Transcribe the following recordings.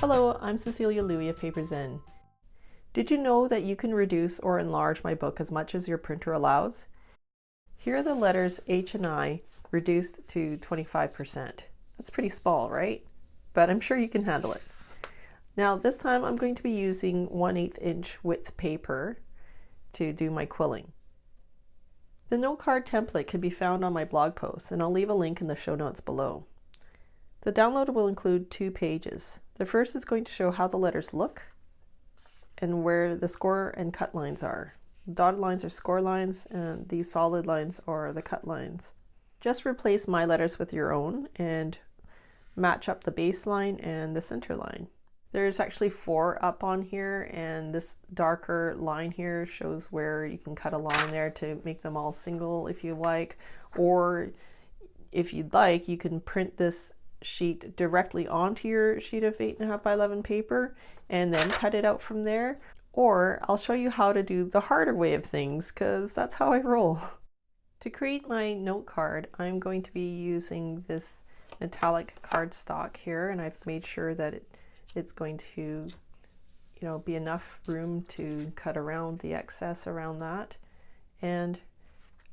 Hello, I'm Cecilia Louie of Paper Zen. Did you know that you can reduce or enlarge my book as much as your printer allows? Here are the letters H and I reduced to 25%. That's pretty small, right? But I'm sure you can handle it. Now this time I'm going to be using 1/8 inch width paper to do my quilling. The note card template can be found on my blog post, and I'll leave a link in the show notes below. The download will include 2 pages. The first is going to show how the letters look and where the score and cut lines are. Dotted lines are score lines, and these solid lines are the cut lines. Just replace my letters with your own and match up the baseline and the center line. There's actually 4 up on here, and this darker line here shows where you can cut a line there to make them all single if you like, or if you'd like you can print this sheet directly onto your sheet of 8.5 by 11 paper and then cut it out from there. Or I'll show you how to do the harder way of things, because that's how I roll. To create my note card, I'm going to be using this metallic cardstock here, and I've made sure that it's going to, be enough room to cut around the excess around that. And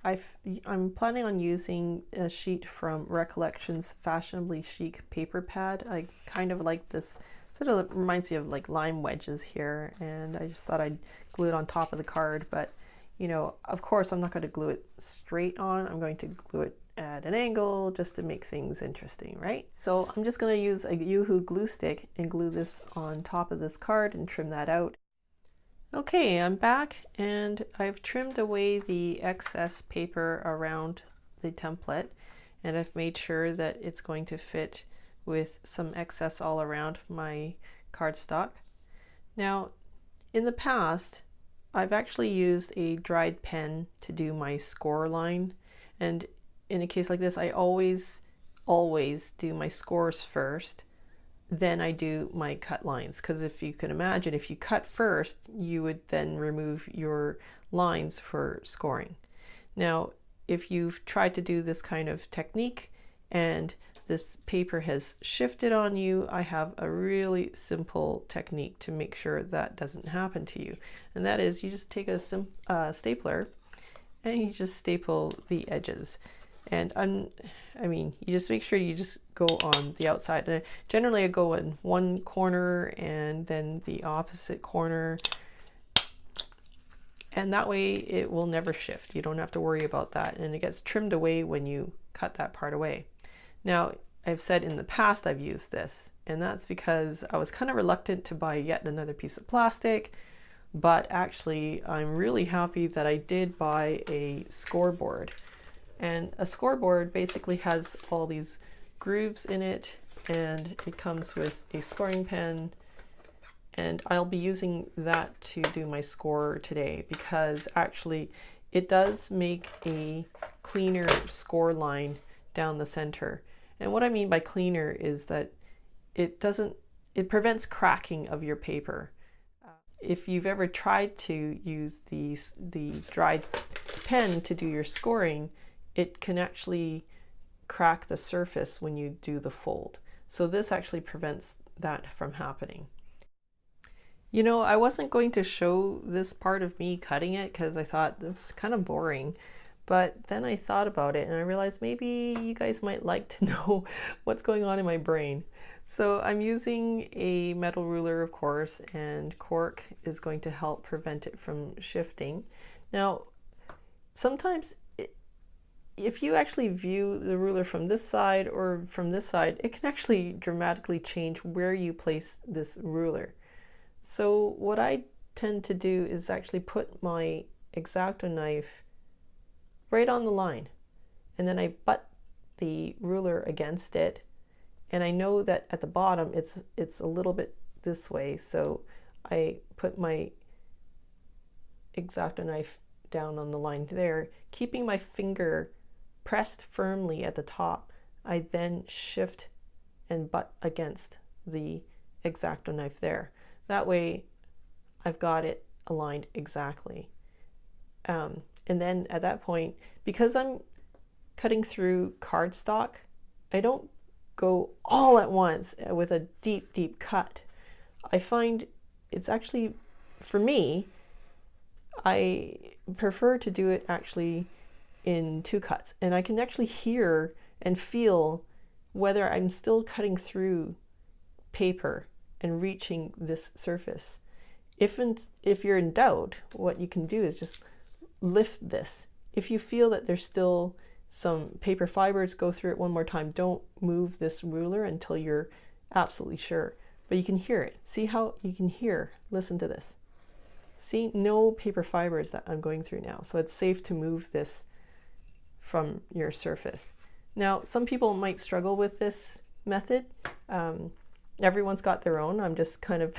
I'm planning on using a sheet from Recollections Fashionably Chic paper pad. I kind of like this, sort of reminds me of like lime wedges here, and I just thought I'd glue it on top of the card. But of course I'm not going to glue it straight on. I'm going to glue it at an angle just to make things interesting, right? So I'm just going to use a Yoo-Hoo glue stick and glue this on top of this card and trim that out. Okay, I'm back, and I've trimmed away the excess paper around the template, and I've made sure that it's going to fit with some excess all around my cardstock. Now, in the past, I've actually used a dried pen to do my score line, and in a case like this, I always do my scores first, then I do my cut lines, because if you can imagine, if you cut first, you would then remove your lines for scoring. Now, if you've tried to do this kind of technique and this paper has shifted on you, I have a really simple technique to make sure that doesn't happen to you. And that is, you just take a stapler and you just staple the edges. And you just make sure you just go on the outside. And generally I go in one corner and then the opposite corner, and that way it will never shift. You don't have to worry about that, and it gets trimmed away when you cut that part away. Now, I've said in the past I've used this, and that's because I was kind of reluctant to buy yet another piece of plastic, but actually I'm really happy that I did buy a scoreboard. And a scoreboard basically has all these grooves in it, and it comes with a scoring pen, and I'll be using that to do my score today, because actually it does make a cleaner score line down the center. And what I mean by cleaner is that it prevents cracking of your paper. If you've ever tried to use the dried pen to do your scoring, it can actually crack the surface when you do the fold. So this actually prevents that from happening. I wasn't going to show this part of me cutting it because I thought that's kind of boring. But then I thought about it and I realized maybe you guys might like to know what's going on in my brain. So I'm using a metal ruler, of course, and cork is going to help prevent it from shifting. Now, sometimes if you actually view the ruler from this side or from this side, it can actually dramatically change where you place this ruler. So what I tend to do is actually put my X-Acto knife right on the line, and then I butt the ruler against it, and I know that at the bottom it's a little bit this way, so I put my X-Acto knife down on the line there, keeping my finger pressed firmly at the top. I then shift and butt against the X-Acto knife there. That way I've got it aligned exactly. And then at that point, because I'm cutting through cardstock, I don't go all at once with a deep cut. I find it's actually, for me, I prefer to do it actually in 2 cuts, and I can actually hear and feel whether I'm still cutting through paper and reaching this surface. If you're in doubt, what you can do is just lift this. If you feel that there's still some paper fibers, go through it one more time. Don't move this ruler until you're absolutely sure. But you can hear it. See how you can hear? Listen to this. See, no paper fibers that I'm going through now. So it's safe to move this from your surface. Now, some people might struggle with this method. Everyone's got their own. I'm just kind of,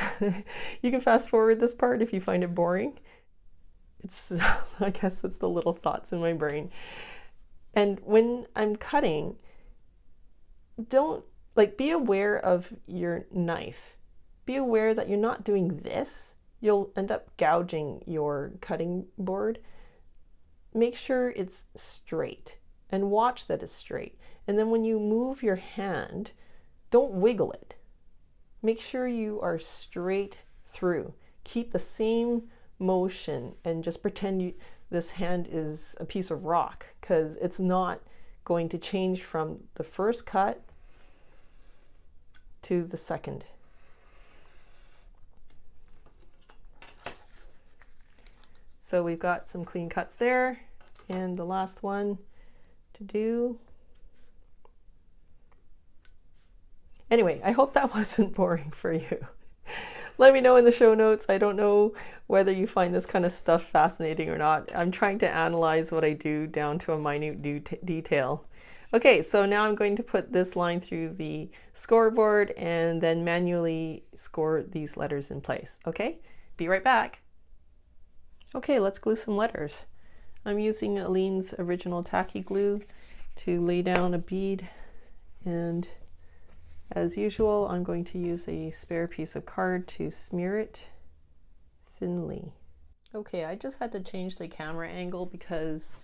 you can fast forward this part if you find it boring. It's, I guess it's the little thoughts in my brain. And when I'm cutting, be aware of your knife. Be aware that you're not doing this. You'll end up gouging your cutting board. Make sure it's straight and watch that it's straight. And then when you move your hand, don't wiggle it. Make sure you are straight through. Keep the same motion and just pretend this hand is a piece of rock, because it's not going to change from the first cut to the second. So we've got some clean cuts there, and the last one to do. Anyway, I hope that wasn't boring for you. Let me know in the show notes. I don't know whether you find this kind of stuff fascinating or not. I'm trying to analyze what I do down to a minute detail. Okay, so now I'm going to put this line through the scoreboard and then manually score these letters in place. Okay, be right back. Okay, let's glue some letters. I'm using Aline's original tacky glue to lay down a bead, and as usual, I'm going to use a spare piece of card to smear it thinly. Okay, I just had to change the camera angle because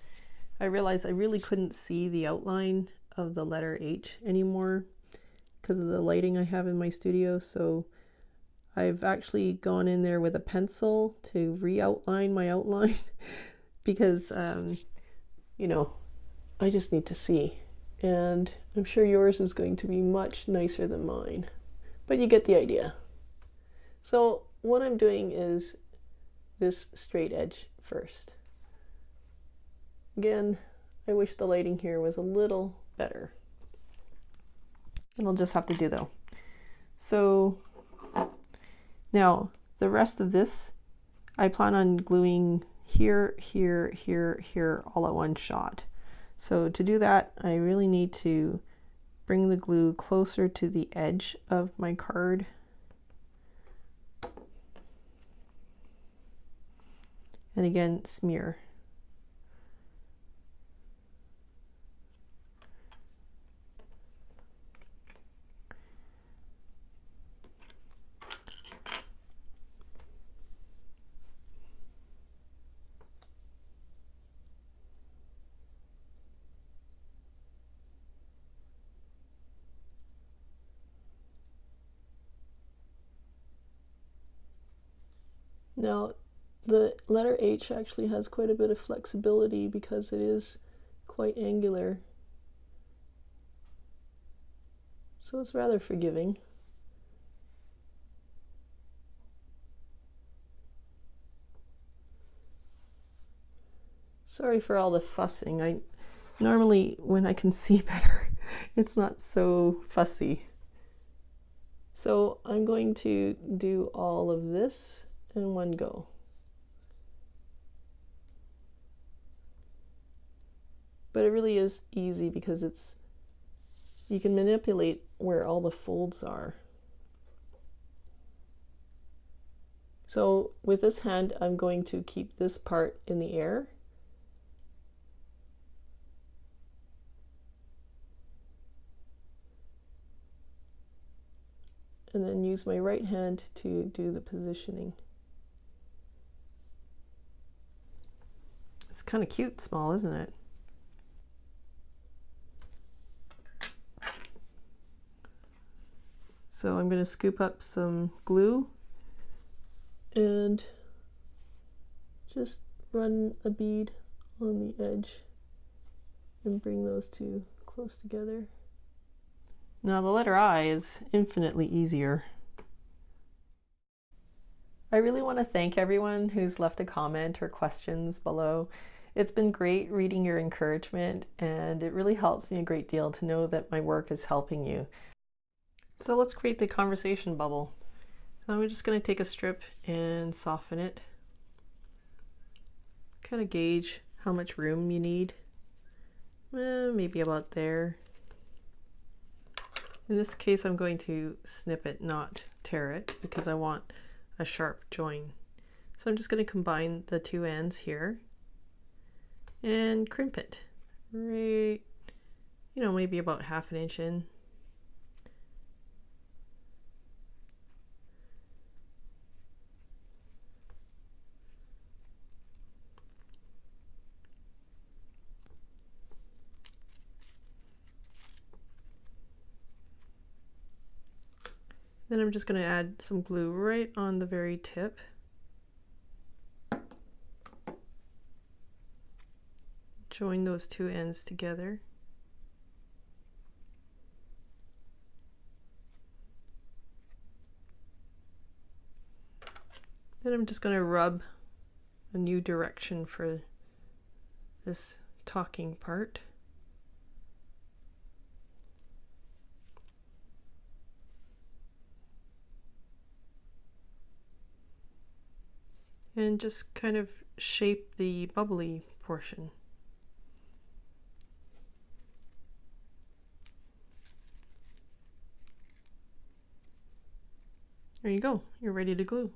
I realized I really couldn't see the outline of the letter H anymore because of the lighting I have in my studio. So I've actually gone in there with a pencil to re-outline my outline because, you know, I just need to see. And I'm sure yours is going to be much nicer than mine, but you get the idea. So what I'm doing is this straight edge first. Again, I wish the lighting here was a little better. It'll just have to do though. So now the rest of this, I plan on gluing here, here, here, here, all at one shot. So to do that, I really need to bring the glue closer to the edge of my card. And again, smear. Now, the letter H actually has quite a bit of flexibility because it is quite angular. So it's rather forgiving. Sorry for all the fussing. Normally, when I can see better, it's not so fussy. So I'm going to do all of this in one go. But it really is easy because you can manipulate where all the folds are. So with this hand, I'm going to keep this part in the air. And then use my right hand to do the positioning. It's kind of cute, small, isn't it? So I'm going to scoop up some glue and just run a bead on the edge and bring those two close together. Now the letter I is infinitely easier. I really want to thank everyone who's left a comment or questions below. It's been great reading your encouragement, and it really helps me a great deal to know that my work is helping you. So let's create the conversation bubble. So I'm just going to take a strip and soften it. Kind of gauge how much room you need. Maybe about there. In this case, I'm going to snip it, not tear it, because I want a sharp join. So I'm just going to combine the two ends here and crimp it right, maybe about 1/2 inch in. Then I'm just going to add some glue right on the very tip. Join those two ends together. Then I'm just going to rub a new direction for this talking part. And just kind of shape the bubbly portion. There you go, you're ready to glue.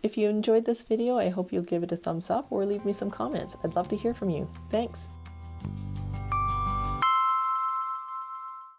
If you enjoyed this video, I hope you'll give it a thumbs up or leave me some comments. I'd love to hear from you. Thanks.